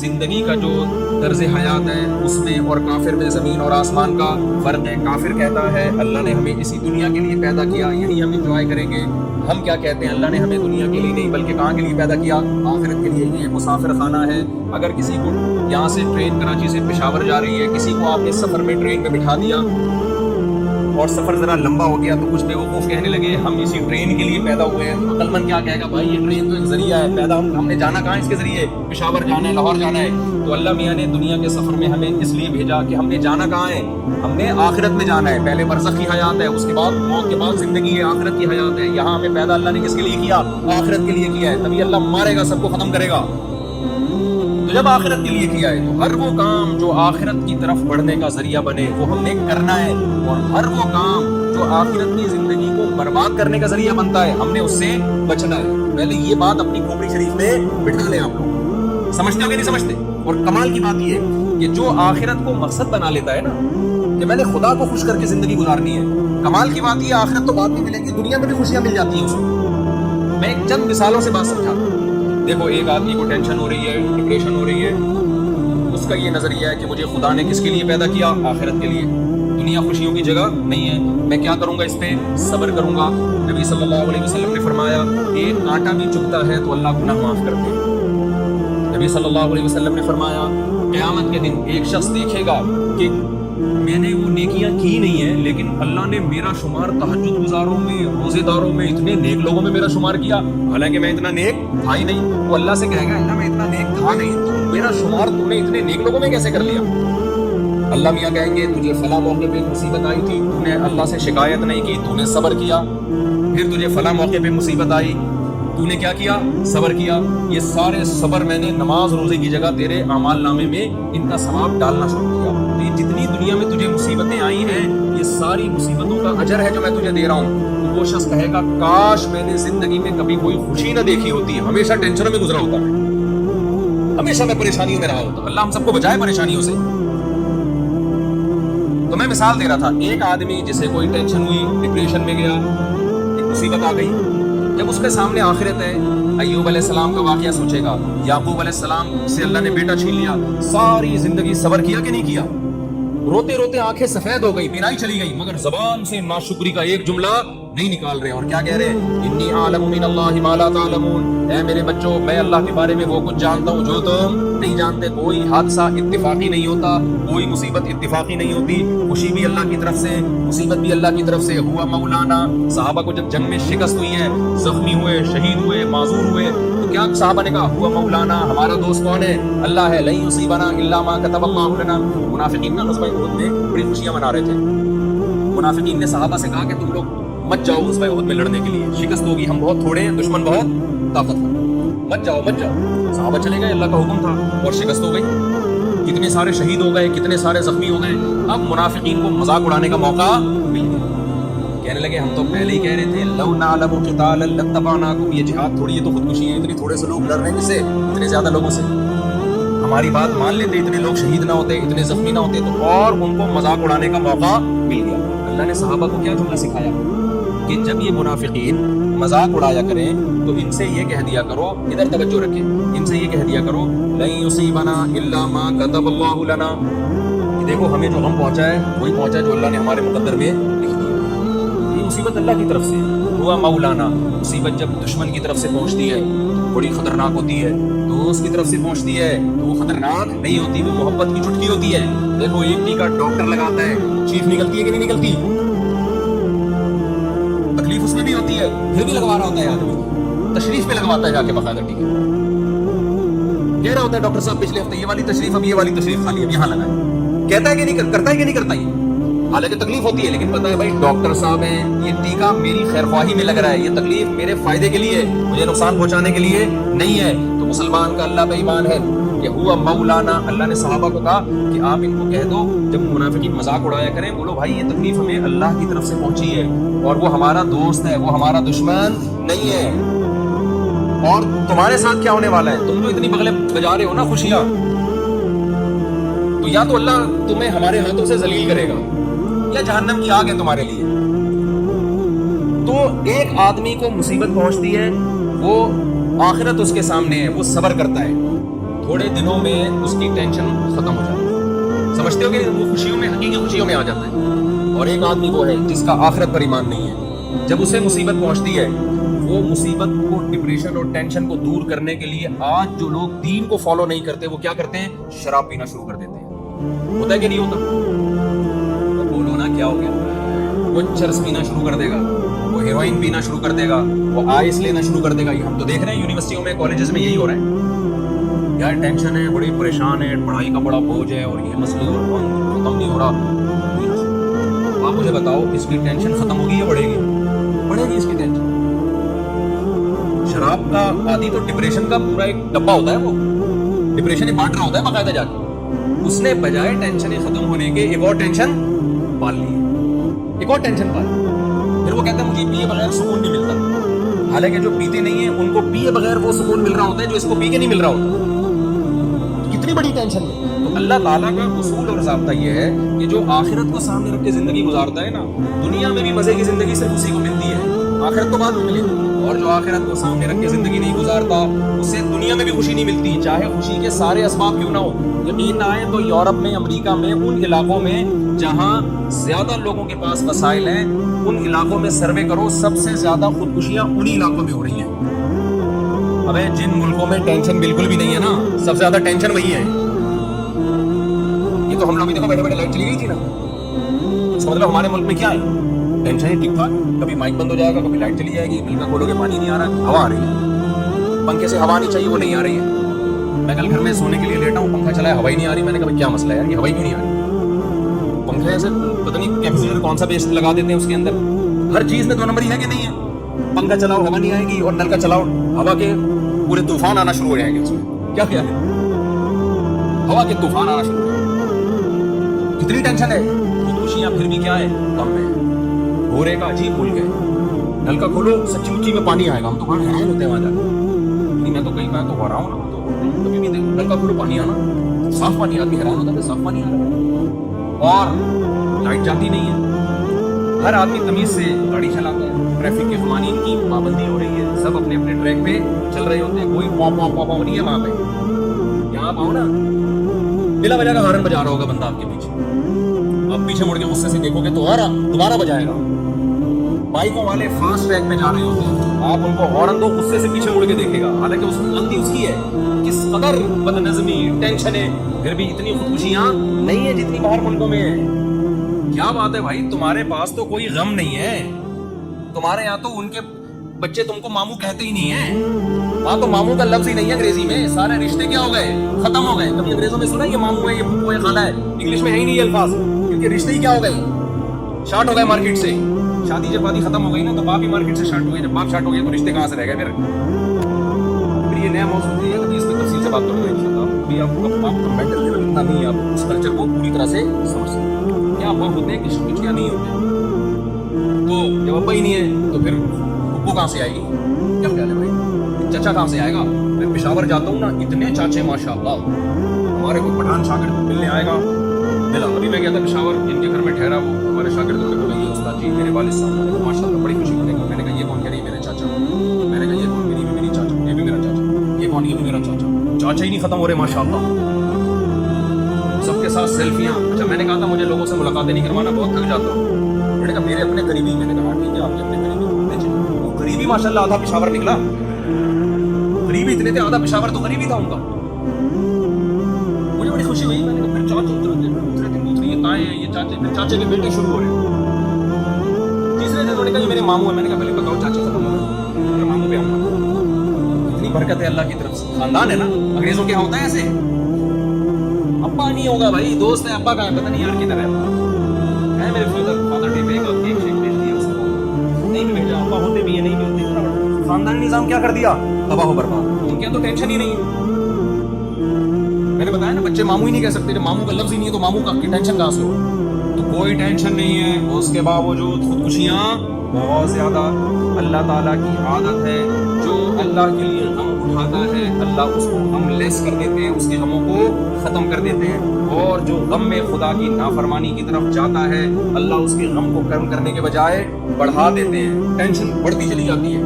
زندگی کا جو طرز حیات ہے اس میں اور کافر میں زمین اور آسمان کا فرق ہے. کافر کہتا ہے اللہ نے ہمیں اسی دنیا کے لیے پیدا کیا, یہی ہم انجوائے کریں گے. ہم کیا کہتے ہیں, اللہ نے ہمیں دنیا کے لیے نہیں بلکہ کہاں کے لیے پیدا کیا, آخرت کے لیے. یہ مسافر خانہ ہے. اگر کسی کو یہاں سے ٹرین کراچی سے پشاور جا رہی ہے, کسی کو آپ نے سفر میں ٹرین میں بٹھا دیا اور سفر ذرا لمبا ہو گیا تو کچھ بیوقوف کہنے لگے ہم اسی ٹرین کے لیے پیدا ہوئے ہیں. عقل مند کیا کہے گا, بھائی یہ ٹرین تو ایک ذریعہ ہے, پیدا ہم نے جانا کہاں اس کے ذریعے, پشاور جانا ہے, لاہور جانا ہے. تو اللہ میاں نے دنیا کے سفر میں ہمیں اس لیے بھیجا کہ ہم نے جانا کہاں ہے, ہم نے آخرت میں جانا ہے. پہلے برزخ کی حیات ہے, اس کے بعد موت کے بعد زندگی ہے, آخرت کی حیات ہے. یہاں ہمیں پیدا اللہ نے کس کے لیے کیا, آخرت کے لیے کیا ہے. تبھی اللہ مارے گا, سب کو ختم کرے گا. تو جب آخرت کے لیے کیا ہے تو ہر وہ کام جو آخرت کی طرف بڑھنے کا ذریعہ بنے وہ ہم نے کرنا ہے, اور ہر وہ کام جو آخرت کی زندگی کو برباد کرنے کا ذریعہ بنتا ہے ہم نے اس سے بچنا ہے. پہلے یہ بات اپنی کھوپڑی شریف میں بٹھا لیں. آپ لوگ سمجھتے ہو کہ نہیں سمجھتے؟ اور کمال کی بات یہ ہے کہ جو آخرت کو مقصد بنا لیتا ہے نا کہ میں نے خدا کو خوش کر کے زندگی گزارنی ہے, کمال کی بات یہ آخرت تو بعد میں ملے گی, دنیا میں بھی خوشیاں مل جاتی ہیں اس کو. میں ایک چند مثالوں سے بات سمجھاتا ہوں. دیکھو ایک آدمی کو ٹینشن ہو رہی ہے, ڈپریشن ہو رہی ہے, اس کا یہ نظریہ ہے کہ مجھے خدا نے کس کے لیے پیدا کیا, آخرت کے لیے. دنیا خوشیوں کی جگہ نہیں ہے, میں کیا کروں گا, اس پہ صبر کروں گا. نبی صلی اللہ علیہ وسلم نے فرمایا ایک کانٹا بھی چبھتا ہے تو اللہ گناہ معاف کرتے ہیں. نبی صلی اللہ علیہ وسلم نے فرمایا قیامت کے دن ایک شخص دیکھے گا کہ میں نے وہ نیکیاں کی نہیں ہیں لیکن اللہ نے میرا شمار تہجد گزاروں میں, روزے داروں میں, اتنے نیک لوگوں میں میرا شمار کیا, حالانکہ میں اتنا نیک تھا ہی نہیں. وہ اللہ سے کہے گا اللہ میں اتنا نیک تھا نہیں, تو میرا شمار تم نے اتنے نیک لوگوں میں کیسے کر لیا. اللہ میاں کہیں گے تجھے فلاں موقع پہ مصیبت آئی تھی, تو نے اللہ سے شکایت نہیں کی, تو نے صبر کیا. پھر تجھے فلاں موقع پہ مصیبت آئی, تو نے کیا کیا, صبر کیا. یہ سارے صبر میں نے نماز روزے کی جگہ تیرے اعمال نامے میں ان کا ثواب ڈالنا شروع کیا. تو یہ جتنی دنیا میں تجھے مصیبتیں آئی ہیں یہ ساری مصیبتوں کا اجر ہے جو میں تجھے دے رہا ہوں. تو وہ شخص کہے گا کاش میں نے زندگی میں کبھی کوئی خوشی نہ دیکھی ہوتی, ہمیشہ ٹینشنوں میں گزرا ہوتا, ہمیشہ میں پریشانیوں میں رہا ہوتا. اللہ ہم سب کو بچائے پریشانیوں سے. تو میں مثال دے رہا تھا, ایک آدمی جسے کوئی ٹینشن ہوئی, ڈپریشن میں گیا, ایک مصیبت آ گئی, جب اس کے سامنے آخرت ہے, ایوب علیہ السلام کا واقعہ سوچے گا, یعقوب علیہ السلام سے اللہ نے بیٹا چھین لیا, ساری زندگی صبر کیا کہ نہیں کیا, روتے روتے آنکھیں سفید ہو گئی, بینائی چلی گئی, مگر زبان سے ناشکری کا ایک جملہ نہیں نکال رہے. اور کیا کہہ رہے, انی اعلم من اللہ ما لا تعلمون, اے میرے بچوں میں اللہ کے بارے میں وہ کچھ جانتا ہوں جو تم نہیں جانتے. کوئی حادثہ اتفاقی نہیں ہوتا, کوئی مصیبت اتفاقی نہیں ہوتی, خوشی بھی اللہ کی طرف سے, مصیبت بھی اللہ کی طرف سے. ہوا مولانا, صحابہ کو جب جنگ میں شکست ہوئی ہے, زخمی ہوئے, شہید ہوئے, معذور ہوئے, تو کیا صحابہ نے کہا, ہوا مولانا, ہمارا دوست کون ہے, اللہ ہے, لن یصیبنا الا ما كتب اللہ لنا. منافقین نا غزوہ احد میں بڑی خوشیاں منا رہے تھے. منافقین نے صحابہ سے کہا کہ تم لوگ مت جاؤ غزوہ احد میں لڑنے کے لیے, شکست ہوگی, ہم بہت تھوڑے ہیں, دشمن بہت طاقتور, مت جاؤ مت جاؤ. صحابہ چلے گئے, اللہ کا حکم تھا, اور شکست ہو گئی, کتنے سارے شہید ہو گئے, کتنے سارے زخمی ہو گئے. اب منافقین کو مذاق اڑانے کا موقع مل گیا, کہنے لگے ہم تو پہلے ہی کہہ رہے تھے لو نعلم قتالا لاتبعناکم, یہ جہاد تھوڑی, یہ تو خودکشی ہے, اتنے تھوڑے سے لوگ لڑ رہے ہیں, کس سے, اتنے زیادہ لوگوں سے. ہماری بات مان لیتے, اتنے لوگ شہید نہ ہوتے, اتنے زخمی نہ ہوتے. تو اور ان کو مذاق اڑانے کا موقع مل گیا. اللہ نے صحابہ کو کیا جملہ سکھایا کہ جب یہ منافقین مذاق اڑایا کریں تو ان سے یہ کہہ دیا کرو, ادھر توجہ رکھیں, ان سے یہ کہہ دیا کرو لن یصیبنا الا ما كتب اللہ لنا, کہ دیکھو ہمیں جو غم پہنچا ہے وہی پہنچا ہے جو اللہ نے ہمارے مقدر میں لکھ دیا. یہ مصیبت اللہ کی طرف سے. ہوا مولانا, مصیبت جب دشمن کی طرف سے پہنچتی ہے تو بڑی خطرناک ہوتی ہے, دوست کی طرف سے پہنچتی ہے تو وہ خطرناک نہیں ہوتی, وہ محبت کی چٹکی ہوتی ہے. دیکھو ایک ٹیکا ڈاکٹر لگاتا ہے, چیخ نکلتی ہے کہ نہیں نکلتی, تکلیف اس میں بھی ہوتی ہے, پھر بھی لگوا رہا ہوتا ہے آدمی, تشریف پہ لگواتا ہے جا کے باقاعدہ ٹیکا, کہہ رہا ہوتا ہے ڈاکٹر صاحب پچھلے ہفتے یہ والی تشریف, اب یہ والی تشریف خالی, اب یہاں لگائے, کہتا ہے کہ نہیں کرتا ہے کہ نہیں کرتا, یہ حالانکہ تکلیف ہوتی ہے, لیکن پتا ہے بھائی ڈاکٹر صاحب ہیں, یہ ٹیکا میری خیر خواہی میں لگ رہا ہے, یہ تکلیف میرے فائدے کے لیے, مجھے نقصان پہنچانے کے لیے نہیں ہے. تو مسلمان کا اللہ بے ایمان ہے کہ ہوا مولانا. اللہ نے صحابہ کو کہا کہ آپ ان کو کہہ دو جب منافقین مذاق اڑایا کریں, بولو بھائی یہ تکلیف ہمیں اللہ کی طرف سے پہنچی ہے, اور وہ ہمارا دوست ہے, وہ ہمارا دشمن نہیں ہے. اور تمہارے ساتھ کیا ہونے والا ہے, تم جو اتنی بغلیں بجا رہے ہو نا خوشیاں, تو یا تو اللہ تمہیں ہمارے ہاتھوں سے ذلیل کرے گا یا جہنم کی آگ ہے تمہارے لیے. تو ایک آدمی کو مصیبت پہنچتی ہے, وہ آخرت اس کے سامنے ہے, وہ صبر کرتا ہے, تھوڑے دنوں میں اس کی ٹینشن ختم ہو جاتی ہے. سمجھتے ہو کہ وہ خوشیوں میں, حقیقی خوشیوں میں آ جاتا ہے. اور ایک آدمی وہ ہے جس کا آخرت پر ایمان نہیں ہے, جب اسے مصیبت پہنچتی ہے, وہ مصیبت کو, ڈپریشن اور ٹینشن کو دور کرنے کے لیے آج جو لوگ دین کو فالو نہیں کرتے وہ کیا کرتے ہیں, شراب پینا شروع کر دیتے ہیں. ہوتا ہے کہ نہیں ہوتا؟ تو بولو نا کیا ہو گیا. وہ چرس پینا شروع کر دے گا, وہ ہیروئن پینا شروع کر دے گا, وہ آئس لینا شروع کر دے گا. یہ ہم تو دیکھ رہے ہیں یونیورسٹیوں میں, کالجز میں یہی ہو رہا ہے. یار ٹینشن ہے, بڑی پریشان ہے, پڑھائی کا بڑا بوجھ ہے, اور یہ مسئلہ ختم نہیں ہو رہا. آپ مجھے بتاؤ, اس کی ٹینشن ختم ہوگی یا بڑھے گی؟ بڑھے گی اس کی ٹینشن. شراب کا عادی تو ڈپریشن کا پورا ایک ڈبہ ہوتا ہے, وہ ڈپریشن ہی بانٹ رہا ہوتا ہے باقاعدہ جا کے. اس نے بجائے ٹینشنیں ختم ہونے کے ایک اور ٹینشن پال لی, ایک اور ٹینشن پال لی. پھر وہ کہتا ہے مجھے پیے بغیر سکون نہیں ملتا. حالانکہ جو پیتے نہیں ہیں ان کو پیے بغیر وہ سکون مل رہا ہوتا ہے جو اس کو پی کے نہیں مل رہا ہوتا. کتنی بڑی ٹینشن ہے. تو اللہ تعالیٰ کا اصول اور ضابطہ یہ ہے کہ جو آخرت کو سامنے رکھ کے زندگی گزارتا ہے نا, دنیا میں بھی مزے کی زندگی صرف اسی کو ملتی ہے, آخرت تو بعد میں ملے گی. اور جو آخرت کو سامنے رکھ کے زندگی نہیں گزارتا اسے دنیا میں بھی خوشی نہیں ملتی, چاہے خوشی کے سارے اسباب کیوں نہ ہو. یقین نہ آئے تو یورپ میں, امریکہ میں, ان علاقوں میں جہاں زیادہ لوگوں کے پاس وسائل ہیں, ان علاقوں میں سروے کرو, سب سے زیادہ خودکشیاں انہی علاقوں میں ہو رہی ہیں. ابے جن ملکوں میں ٹینشن بالکل بھی نہیں ہے نا, سب سے زیادہ ٹینشن وہی ہے. یہ تو ہم لوگ بھی دیکھو, بیٹھے بیٹھے لائٹ چلی گئی تھی نا, اس کا مطلب ہمارے ملک میں کیا ہے, ٹینشن ہی ٹھیک ٹھاک. کبھی مائک بند ہو جائے گا, کبھی لائٹ چلی جائے گی, نل کھولو گے پانی نہیں آ رہا, ہوا آ رہی ہے, پنکھے سے ہوا نہیں چاہیے وہ نہیں آ رہی ہے. میں کل گھر میں سونے کے لیے لیٹا ہوں, پنکھا چلایا, ہوا ہی نہیں آ رہی. میں نے کہا کیا مسئلہ ہے یار, یہ ہوا ہی کیوں نہیں آ رہی؟ پنکھے سے پتہ نہیں کیپسولر کون سا بیس لگا دیتے ہیں اس کے اندر. ہر چیز میں 2 نمبر ہی ہے کہ نہیں ہے. پنکھا چلاؤ ہوا نہیں آئے گی, اور نل کا چلاؤ ہوا کے پورے طوفان آنا شروع ہو جائیں گے. اس میں کیا ہے, ہوا کے طوفان آنا شروع ہو جائیں گے. کتنی ٹینشن ہے. خودکشیاں پھر بھی کیا ہے, کم ہے. گورے کا عجیب ملک ہے, نل کا کھولو سچی مچی میں پانی آئے گا. ہم تو کہاں حیران ہوتے ہیں وہاں جا کے. میں تو کئی بار تو ہو رہا ہوں نا, تو کبھی بھی دیکھو نل کا کھولو پانی آنا, صاف پانی. آدمی حیران ہوتا ہے صاف پانی آ رہا ہے, اور لائٹ جاتی نہیں ہے. ہر آدمی تمیز سے گاڑی چلاتا ہے, ٹریفک کے قوانین کی پابندی ہو رہی ہے, سب اپنے اپنے ٹریک پہ چل رہے ہوتے ہیں, کوئی پاؤ نہیں ہے وہاں پہ. یہاں آپ آؤ نا, بلا وجہ کا ہارن بجا رہا ہوگا بندہ آپ کے پیچھے, آپ پیچھے مڑ کے غصے سے دیکھو گے تو دوبارہ بجائے گا. بائکوں والے فاسٹ ٹریک پہ جا رہے ہوتے ہیں, آپ ان کو ہارن دو, غصے سے پیچھے مڑ کے دیکھے گا, حالانکہ اس کی غلطی اس کی ہے. کس قدر بد نظمی, ٹینشن ہے, پھر بھی اتنی خودکشیاں نہیں ہے جتنی باہر ملکوں میں ہے. کیا بات ہے بھائی, تمہارے پاس تو کوئی غم نہیں ہے. تمہارے یہاں تو ان کے بچے تم کو ماموں کہتے ہی نہیں ہیں. وہاں تو ماموں کا لفظ ہی نہیں ہے انگریزی میں. سارے رشتے کیا ہو گئے, ختم ہو گئے. کبھی انگریزوں میں سنا یہ ماموں ہے, یہ پھپھو ہے, خالہ ہے. انگلش میں ہے ہی نہیں یہ الفاظ, کیونکہ رشتے ہی کیا ہو گئے, شارٹ ہو گئے مارکیٹ سے. شادی جب بادی ختم ہو گئی نا تو باپ ہی مارکیٹ سے شارٹ ہو گئے. جب باپ شارٹ ہو گئے تو رشتے کہاں سے رہ گئے. پھر یہ نیا موضوع ہے, کبھی اس میں تفصیل سے بات کروں گا انشاءاللہ. بھی آپ کا مینٹل لیول اتنا نہیں ہے, آپ اس کلچر کو پوری طرح سے سمجھ سکیں. کیا ابا ہوتے ہیں کہ کچھ نہیں ہوتے. تو جب ابا ہی نہیں ہے تو پھر ابو کہاں سے آئے گی, کیا خیال ہے بھائی, چچا کہاں سے آئے گا. میں پشاور جاتا ہوں نا, اتنے چاچے ماشاء اللہ. ہمارے کوئی پٹھان شاگرد ملنے آئے گا, ملا. ابھی میں گیا تھا پشاور, جن کے گھر میں ٹھہرا, وہ ہمارے شاگردوں نے بولا یہ استاد جی میرے والد صاحب, ماشاء اللہ بڑی خوشی ملے گی. میں نے کہا یہ کون کہہ رہی ہے, میرے چاچا. میں نے کہا یہ کون کہہ رہی ہے, میری چاچا. یہ بھی میرا چاچا. یہ کون, یہ بھی میرا چاچا. چاچا ہی نہیں ختم ہو رہے ماشاء اللہ. سب کے ساتھ سیلفیاں. اچھا میں نے کہا تھا مجھے لوگوں سے ملاقاتیں نہیں کروانا, بہت تھک جاتا ہوں. میں نے کہا میرے اپنے قریبی. میں نے کہا ٹھیک ہے آپ کے اپنے قریبی. وہ قریبی ماشاء اللہ آدھا پشاور نکلا. قریبی اتنے تھے, آدھا پشاور تو قریبی تھا ان کا. مجھے بڑی خوشی ہوئی. میں نے کہا پھر چاچا دوسرے یہ تائیں ہیں, یہ چاچے, پھر چاچے کے بیٹے شروع ہو رہے ہیں. تیسرے دن انہوں نے کہا یہ میرے ماموں ہیں. میں نے کہا پہلے بتاؤ چاچے ختم ہو گئے, میرے ماموں پہ آؤں گا. اتنی برکت ہے اللہ کی طرف سے. خاندان ہے نا, انگریزوں کے یہاں ہوتا ہے ایسے. ابا نہیں ہوگا بھائی, دوست ہے. ابا کا ہے پتہ نہیں یار کدھر ہے میرے فادر ڈے پہ کا کیک شیک بھیج دیا اس کو. نہیں بھی بھیجا, ابا ہوتے بھی ہے نہیں بھی ہوتے. خاندانی نظام کیا کر دیا, تباہ و برباد. ان کے تو ٹینشن ہی نہیں ہے. میں نے بتایا نا, بچے ماموں ہی نہیں کہہ سکتے. جب ماموں کا لفظ ہی نہیں ہے تو ماموں کا ٹینشن کہاں سے ہو. تو کوئی ٹینشن نہیں ہے. اس کے باوجود خودکشیاں بہت زیادہ. اللہ تعالیٰ کی عادت ہے, جو اللہ کے لیے غم اٹھاتا ہے اللہ اس کو غم لیس کر دیتے ہیں, اس کے غموں کو ختم کر دیتے ہیں. اور جو غم میں خدا کی نافرمانی کی طرف جاتا ہے اللہ اس کے غم کو کم کرنے کے بجائے بڑھا دیتے ہیں. ٹینشن بڑھتی چلی جاتی ہے.